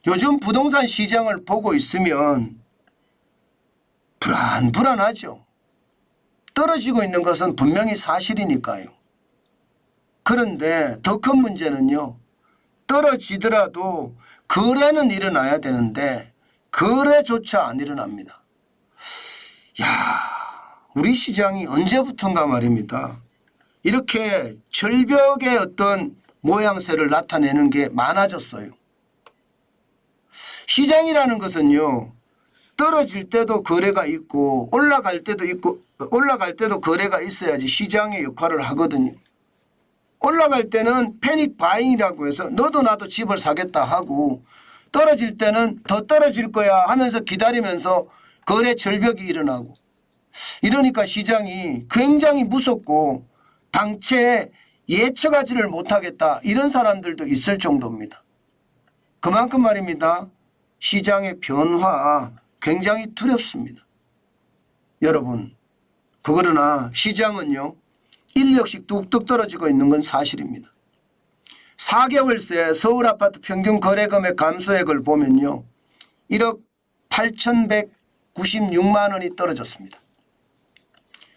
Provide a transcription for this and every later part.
요즘 부동산 시장을 보고 있으면 불안하죠. 떨어지고 있는 것은 분명히 사실이니까요. 그런데 더 큰 문제는요. 떨어지더라도 거래는 일어나야 되는데 거래조차 안 일어납니다. 야, 우리 시장이 언제부턴가 말입니다. 이렇게 절벽의 어떤 모양새를 나타내는 게 많아졌어요. 시장이라는 것은요. 떨어질 때도 거래가 있고 올라갈 때도 거래가 있어야지 시장의 역할을 하거든요. 올라갈 때는 패닉 바잉이라고 해서 너도 나도 집을 사겠다 하고 떨어질 때는 더 떨어질 거야 하면서 기다리면서 거래 절벽이 일어나고 이러니까 시장이 굉장히 무섭고 당최 예측하지를 못하겠다 이런 사람들도 있을 정도입니다. 그만큼 말입니다. 시장의 변화 굉장히 두렵습니다. 여러분 그러나 시장은요. 1억씩 뚝뚝 떨어지고 있는 건 사실입니다. 4개월 새 서울 아파트 평균 거래금액 감소액을 보면요. 1억 8,196만 원이 떨어졌습니다.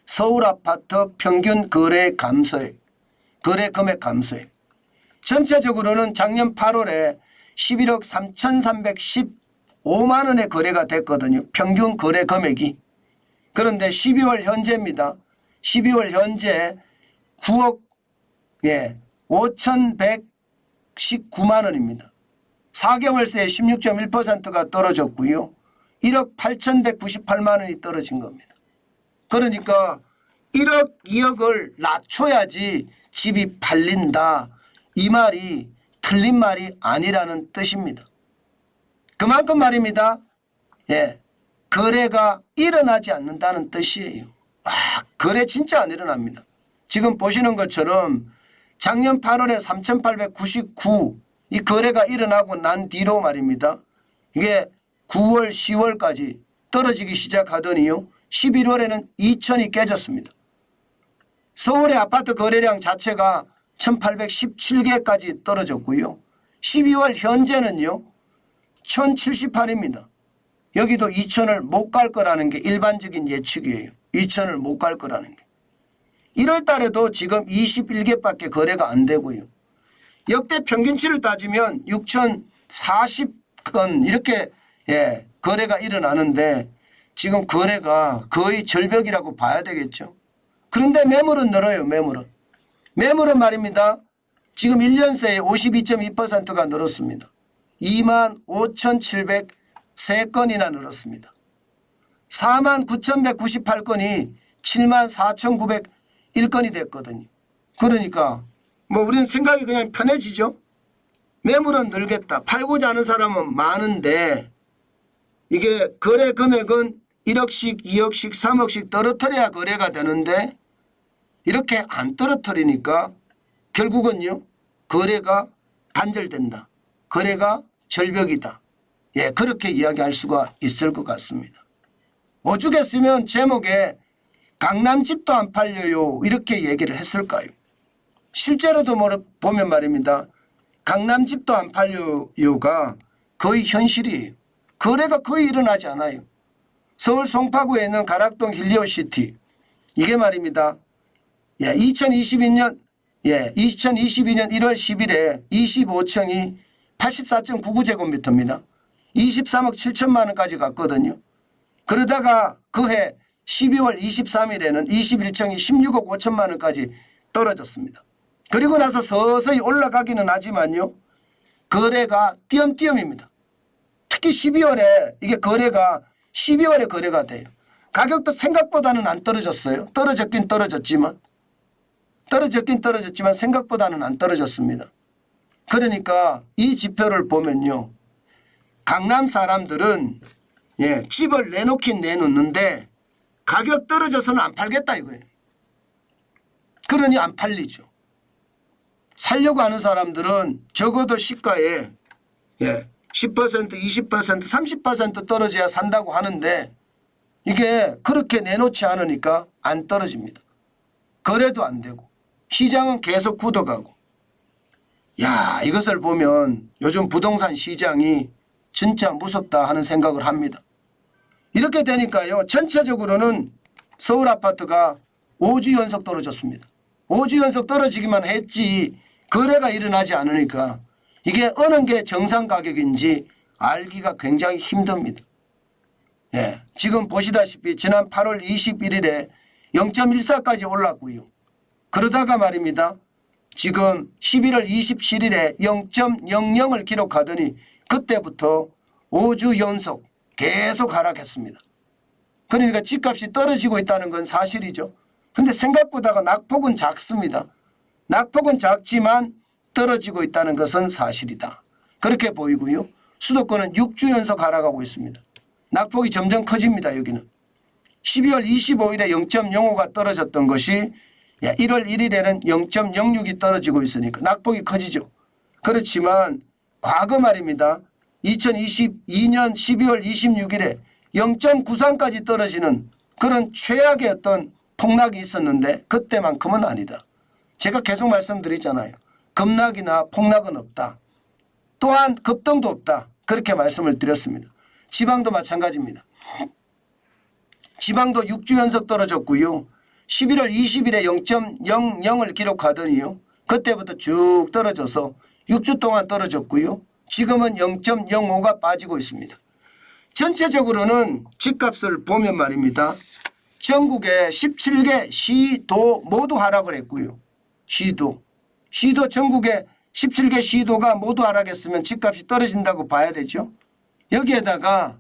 서울 아파트 평균 거래 감소액, 거래금액 감소액. 전체적으로는 작년 8월에 11억 3,315만 원의 거래가 됐거든요. 평균 거래 금액이. 그런데 12월 현재입니다. 12월 현재 9억 5,119만 원입니다. 4개월 새에 16.1%가 떨어졌고요. 1억 8,198만 원이 떨어진 겁니다. 그러니까 1억 2억을 낮춰야지 집이 팔린다. 이 말이 틀린 말이 아니라는 뜻입니다. 그만큼 말입니다. 거래가 일어나지 않는다는 뜻이에요. 거래 진짜 안 일어납니다. 지금 보시는 것처럼 작년 8월에 3,899 이 거래가 일어나고 난 뒤로 말입니다. 이게 9월 10월까지 떨어지기 시작하더니요. 11월에는 2,000이 깨졌습니다. 서울의 아파트 거래량 자체가 1,817개까지 떨어졌고요. 12월 현재는요. 1,078입니다. 여기도 2,000을 못 갈 거라는 게 일반적인 예측이에요. 2,000을 못 갈 거라는 게. 1월 달에도 지금 21개밖에 거래가 안 되고요. 역대 평균치를 따지면 6,040건 이렇게 거래가 일어나는데 지금 거래가 거의 절벽이라고 봐야 되겠죠. 그런데 매물은 늘어요. 매물은 말입니다. 지금 1년 새에 52.2%가 늘었습니다. 25,703건이나 늘었습니다. 49,198건이 74,901건이 됐거든요. 그러니까 뭐 우리는 생각이 그냥 편해지죠. 매물은 늘겠다. 팔고자 하는 사람은 많은데 이게 거래 금액은 1억씩 2억씩 3억씩 떨어뜨려야 거래가 되는데 이렇게 안 떨어뜨리니까 결국은요. 거래가 단절된다. 거래가 절벽이다. 그렇게 이야기할 수가 있을 것 같습니다. 오죽했으면 제목에 강남집도 안 팔려요 이렇게 얘기를 했을까요? 실제로도 보면 말입니다. 강남집도 안 팔려요가 거의 현실이에요. 거래가 거의 일어나지 않아요. 서울 송파구에 있는 가락동 힐리오시티 이게 말입니다. 2022년 1월 10일에 25층이 84.99제곱미터입니다. 23억 7천만 원까지 갔거든요. 그러다가 그해 12월 23일에는 21층이 16억 5천만 원까지 떨어졌습니다. 그리고 나서 서서히 올라가기는 하지만요. 거래가 띄엄띄엄입니다. 특히 12월에 이게 거래가 12월에 거래가 돼요. 가격도 생각보다는 안 떨어졌어요. 떨어졌긴 떨어졌지만 생각보다는 안 떨어졌습니다. 그러니까 이 지표를 보면요. 강남 사람들은 집을 내놓긴 내놓는데 가격 떨어져서는 안 팔겠다 이거예요. 그러니 안 팔리죠. 살려고 하는 사람들은 적어도 시가에 10%, 20%, 30% 떨어져야 산다고 하는데 이게 그렇게 내놓지 않으니까 안 떨어집니다. 거래도 안 되고 시장은 계속 굳어가고 이것을 보면 요즘 부동산 시장이 진짜 무섭다 하는 생각을 합니다. 이렇게 되니까요. 전체적으로는 서울 아파트가 5주 연속 떨어졌습니다. 5주 연속 떨어지기만 했지 거래가 일어나지 않으니까 이게 어느 게 정상 가격인지 알기가 굉장히 힘듭니다. 예, 지금 보시다시피 지난 8월 21일에 0.14까지 올랐고요. 그러다가 말입니다. 지금 11월 27일에 0.00을 기록하더니 그때부터 5주 연속 계속 하락했습니다. 그러니까 집값이 떨어지고 있다는 건 사실이죠. 그런데 생각보다가 낙폭은 작습니다. 낙폭은 작지만 떨어지고 있다는 것은 사실이다. 그렇게 보이고요. 수도권은 6주 연속 하락하고 있습니다. 낙폭이 점점 커집니다. 여기는. 12월 25일에 0.05가 떨어졌던 것이 1월 1일에는 0.06이 떨어지고 있으니까 낙폭이 커지죠. 그렇지만 과거 말입니다. 2022년 12월 26일에 0.93까지 떨어지는 그런 최악의 어떤 폭락이 있었는데 그때만큼은 아니다. 제가 계속 말씀드리잖아요. 급락이나 폭락은 없다. 또한 급등도 없다. 그렇게 말씀을 드렸습니다. 지방도 마찬가지입니다. 지방도 6주 연속 떨어졌고요. 11월 20일에 0.00을 기록하더니요. 그때부터 쭉 떨어져서 6주 동안 떨어졌고요. 지금은 0.05가 빠지고 있습니다. 전체적으로는 집값을 보면 말입니다. 전국의 17개 시도 모두 하락을 했고요. 시도 전국의 17개 시도가 모두 하락했으면 집값이 떨어진다고 봐야 되죠. 여기에다가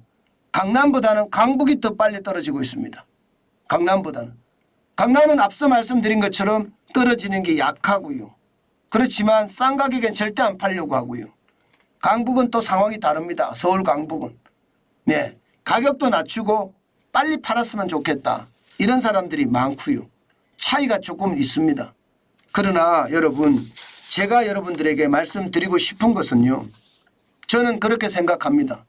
강남보다는 강북이 더 빨리 떨어지고 있습니다. 강남은 앞서 말씀드린 것처럼 떨어지는 게 약하고요. 그렇지만 싼 가격엔 절대 안 팔려고 하고요. 강북은 또 상황이 다릅니다. 서울 강북은. 네, 가격도 낮추고 빨리 팔았으면 좋겠다. 이런 사람들이 많고요. 차이가 조금 있습니다. 그러나 여러분, 제가 여러분들에게 말씀드리고 싶은 것은요. 저는 그렇게 생각합니다.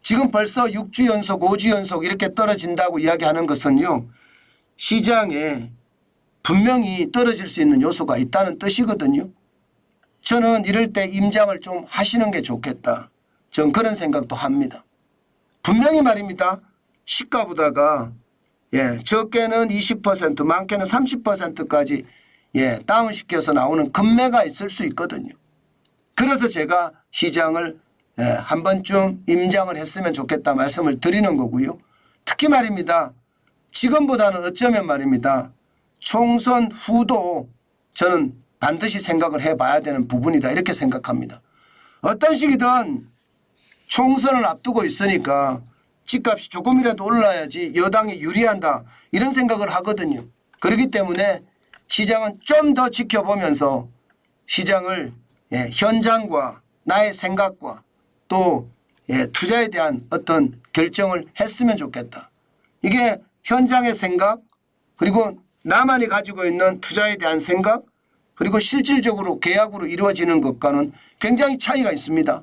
지금 벌써 6주 연속 5주 연속 이렇게 떨어진다고 이야기하는 것은요. 시장에 분명히 떨어질 수 있는 요소가 있다는 뜻이거든요. 저는 이럴 때 임장을 좀 하시는 게 좋겠다. 전 그런 생각도 합니다. 분명히 말입니다. 시가보다가 적게는 20% 많게는 30%까지 다운시켜서 나오는 급매가 있을 수 있거든요. 그래서 제가 시장을 한 번쯤 임장을 했으면 좋겠다 말씀을 드리는 거고요. 특히 말입니다. 지금보다는 어쩌면 말입니다. 총선 후도 저는 반드시 생각을 해봐야 되는 부분이다 이렇게 생각합니다. 어떤 식이든 총선을 앞두고 있으니까 집값이 조금이라도 올라야지 여당이 유리한다 이런 생각을 하거든요. 그렇기 때문에 시장은 좀 더 지켜보면서 시장을 현장과 나의 생각과 또 투자에 대한 어떤 결정을 했으면 좋겠다. 이게 현장의 생각 그리고 나만이 가지고 있는 투자에 대한 생각 그리고 실질적으로 계약으로 이루어지는 것과는 굉장히 차이가 있습니다.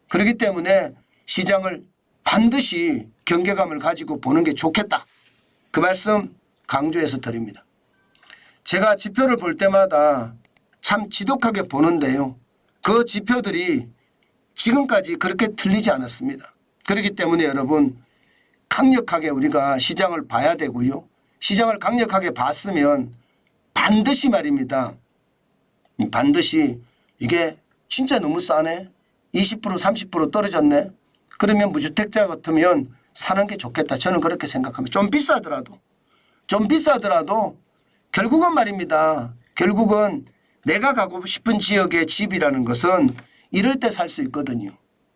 그렇기 때문에 시장을 반드시 경계감을 가지고 보는 게 좋겠다. 그 말씀 강조해서 드립니다. 제가 지표를 볼 때마다 참 지독하게 보는데요. 그 지표들이 지금까지 그렇게 틀리지 않았습니다. 그렇기 때문에 여러분 강력하게 우리가 시장을 봐야 되고요. 시장을 강력하게 봤으면 반드시 말입니다. 반드시 이게 진짜 너무 싸네. 20% 30% 떨어졌네. 그러면 무주택자 같으면 사는 게 좋겠다. 저는 그렇게 생각합니다. 좀 비싸더라도 결국은 말입니다. 결국은 내가 가고 싶은 지역의 집이라는 것은 이럴 때 살 수 있거든요.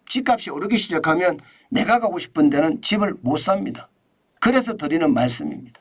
집값이 오르기 시작하면 내가 가고 싶은 데는 집을 못 삽니다. 그래서 드리는 말씀입니다.